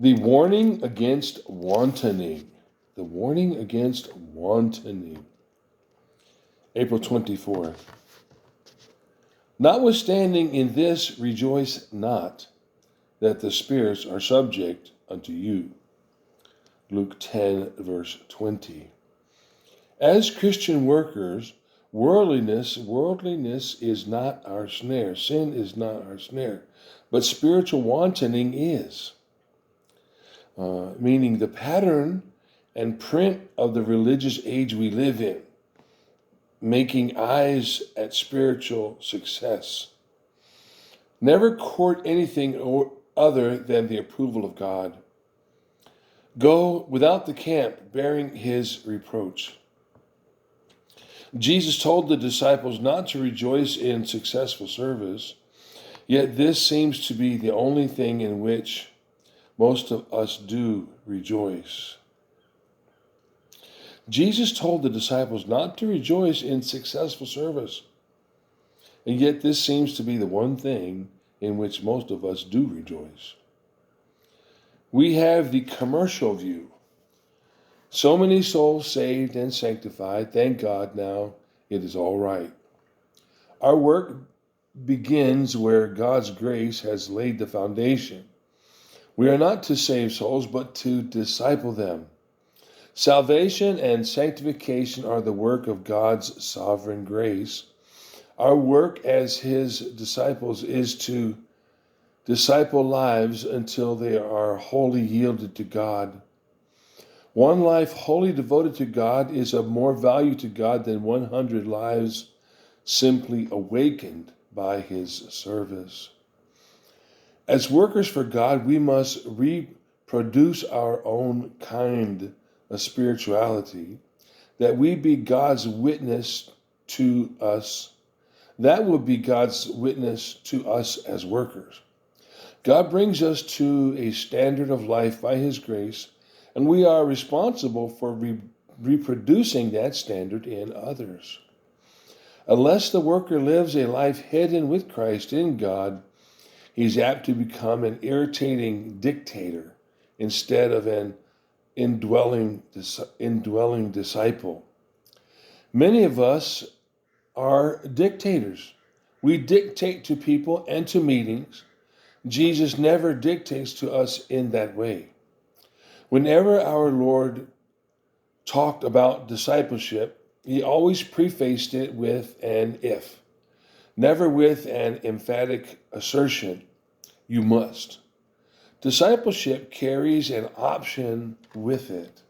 The warning against wantoning. The warning against wantoning. April 24th. Notwithstanding in this rejoice not, that the spirits are subject unto you. Luke 10, verse 20. As Christian workers, worldliness is not our snare. Sin is not our snare. But spiritual wantoning is. Meaning the pattern and print of the religious age we live in, making eyes at spiritual success. Never court anything other than the approval of God. Go without the camp, bearing his reproach. Jesus told the disciples not to rejoice in successful service, yet this seems to be the only thing in which most of us do rejoice. Jesus told the disciples not to rejoice in successful service, and yet this seems to be the one thing in which most of us do rejoice. We have the commercial view. So many souls saved and sanctified, thank God now it is all right. Our work begins where God's grace has laid the foundation. We are not to save souls, but to disciple them. Salvation and sanctification are the work of God's sovereign grace. Our work as his disciples is to disciple lives until they are wholly yielded to God. One life wholly devoted to God is of more value to God than 100 lives simply awakened by his service. As workers for God, we must reproduce our own kind of spirituality, that we be God's witness to us. That will be God's witness to us as workers. God brings us to a standard of life by his grace, and we are responsible for reproducing that standard in others. Unless the worker lives a life hidden with Christ in God, he's apt to become an irritating dictator instead of an indwelling disciple. Many of us are dictators. We dictate to people and to meetings. Jesus never dictates to us in that way. Whenever our Lord talked about discipleship, he always prefaced it with an if, never with an emphatic assertion, you must. Discipleship carries an option with it.